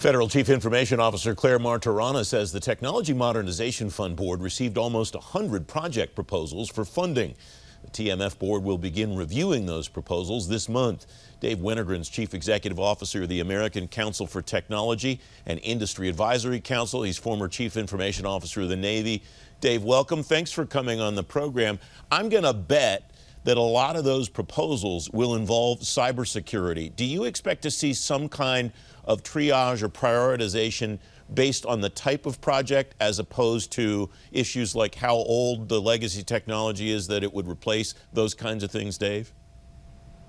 Federal Chief Information Officer Claire Martorana says the Technology Modernization Fund board received almost 100 project proposals for funding. The TMF board will begin reviewing those proposals this month. Dave Wennergren's Chief Executive Officer of the American Council for Technology and Industry Advisory Council. He's former Chief Information Officer of the Navy. Dave, welcome. Thanks for coming on the program. I'm going to bet that a lot of those proposals will involve cybersecurity. Do you expect to see some kind of triage or prioritization based on the type of project as opposed to issues like how old the legacy technology is that it would replace, those kinds of things, Dave?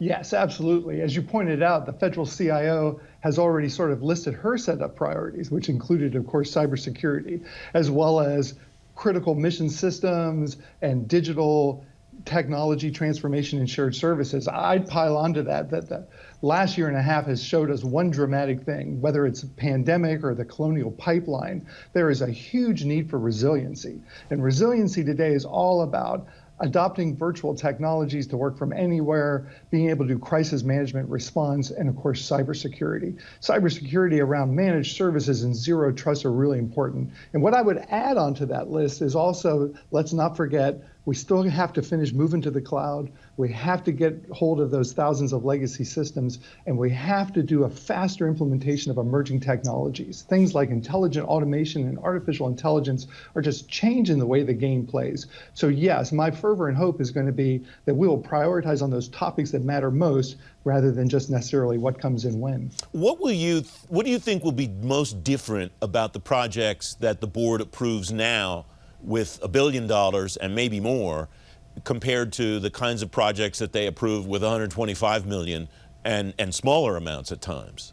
Yes, absolutely. As you pointed out, the federal CIO has already sort of listed her set of priorities, which included, of course, cybersecurity, as well as critical mission systems and digital technology transformation and shared services. I'd pile onto that the last year and a half has showed us one dramatic thing, whether it's a pandemic or the colonial pipeline, there is a huge need for resiliency. And resiliency today is all about adopting virtual technologies to work from anywhere, being able to do crisis management response, and of course, cybersecurity. Cybersecurity around managed services and zero trust are really important. And what I would add onto that list is also, let's not forget, we still have to finish moving to the cloud. We have to get hold of those thousands of legacy systems, and we have to do a faster implementation of emerging technologies. Things like intelligent automation and artificial intelligence are just changing the way the game plays. So yes, my fervor and hope is going to be that we will prioritize on those topics that matter most rather than just necessarily what comes in when. What do you think will be most different about the projects that the board approves now with $1 billion and maybe more compared to the kinds of projects that they approved with $125 million and smaller amounts at times?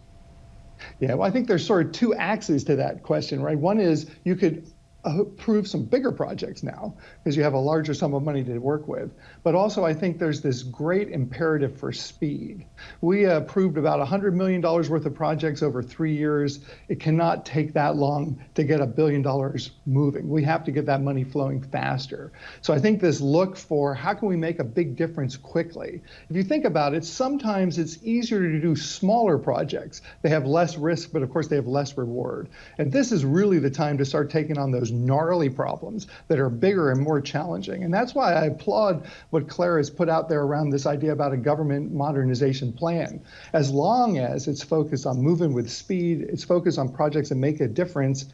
Yeah, well, I think there's sort of two axes to that question, right? One is you could approve some bigger projects now because you have a larger sum of money to work with. But also I think there's this great imperative for speed. We approved about $100 million worth of projects over 3 years. It cannot take that long to get $1 billion moving. We have to get that money flowing faster. So I think this look for how can we make a big difference quickly? If you think about it, sometimes it's easier to do smaller projects. They have less risk, but of course they have less reward. And this is really the time to start taking on those gnarly problems that are bigger and more challenging. And that's why I applaud what Claire has put out there around this idea about a government modernization plan. As long as it's focused on moving with speed, it's focused on projects that make a difference,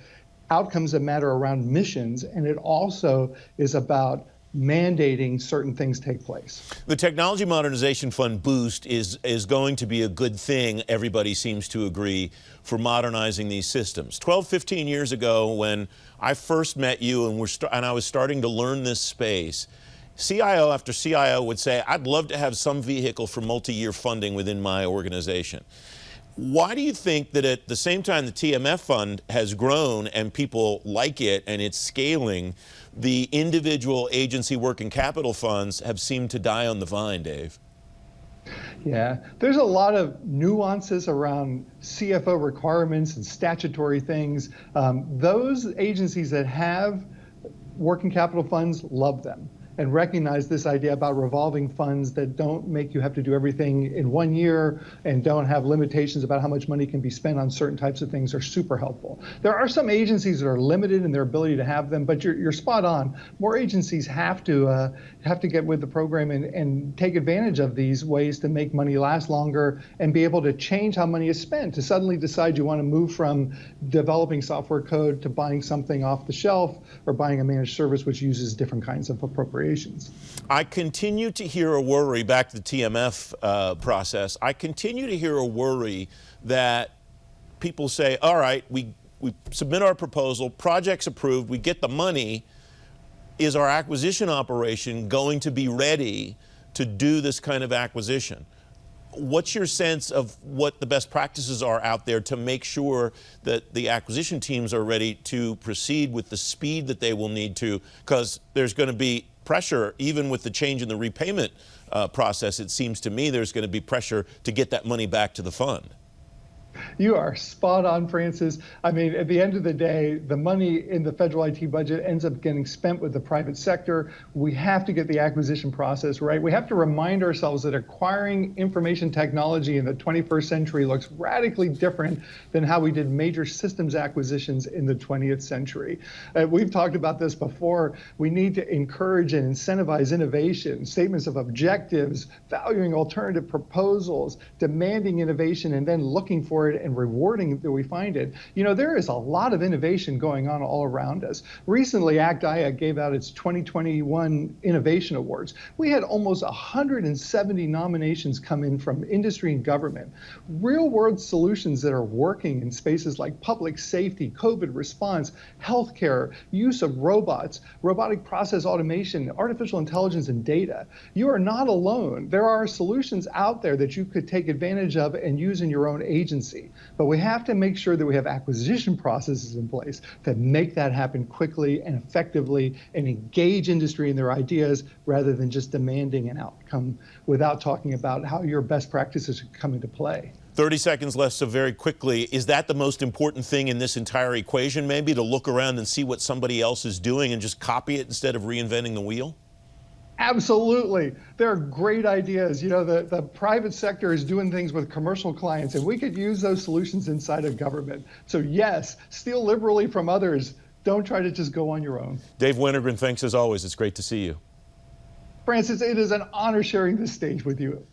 outcomes that matter around missions, and it also is about mandating certain things take place. The Technology Modernization Fund boost is going to be a good thing, everybody seems to agree, for modernizing these systems. 12, 15 years ago when I first met you and I was starting to learn this space, CIO after CIO would say, I'd love to have some vehicle for multi-year funding within my organization. Why do you think that at the same time the TMF fund has grown and people like it and it's scaling, the individual agency working capital funds have seemed to die on the vine, Dave? Yeah, there's a lot of nuances around CFO requirements and statutory things. Those agencies that have working capital funds love them and recognize this idea about revolving funds that don't make you have to do everything in 1 year and don't have limitations about how much money can be spent on certain types of things are super helpful. There are some agencies that are limited in their ability to have them, but you're spot on. More agencies have to get with the program and take advantage of these ways to make money last longer and be able to change how money is spent, to suddenly decide you want to move from developing software code to buying something off the shelf or buying a managed service which uses different kinds of appropriations. I continue to hear a worry, back to the TMF process, I continue to hear a worry that people say, all right, we submit our proposal, project's approved, we get the money, is our acquisition operation going to be ready to do this kind of acquisition? What's your sense of what the best practices are out there to make sure that the acquisition teams are ready to proceed with the speed that they will need to? Because there's going to be pressure, even with the change in the repayment process, it seems to me there's going to be pressure to get that money back to the fund. You are spot on, Francis. I mean, at the end of the day, the money in the federal IT budget ends up getting spent with the private sector. We have to get the acquisition process right. We have to remind ourselves that acquiring information technology in the 21st century looks radically different than how we did major systems acquisitions in the 20th century. We've talked about this before. We need to encourage and incentivize innovation, statements of objectives, valuing alternative proposals, demanding innovation, and then looking for it and rewarding that we find it. You know, there is a lot of innovation going on all around us. Recently, ACT-IAC gave out its 2021 Innovation Awards. We had almost 170 nominations come in from industry and government. Real-world solutions that are working in spaces like public safety, COVID response, healthcare, use of robots, robotic process automation, artificial intelligence, and data. You are not alone. There are solutions out there that you could take advantage of and use in your own agency. But we have to make sure that we have acquisition processes in place that make that happen quickly and effectively and engage industry in their ideas rather than just demanding an outcome without talking about how your best practices come into play. 30 seconds left, so very quickly, is that the most important thing in this entire equation, maybe, to look around and see what somebody else is doing and just copy it instead of reinventing the wheel? Absolutely. There are great ideas. You know, the private sector is doing things with commercial clients, and we could use those solutions inside of government. So yes, steal liberally from others. Don't try to just go on your own. Dave Wennergren, thanks as always. It's great to see you. Francis, it is an honor sharing this stage with you.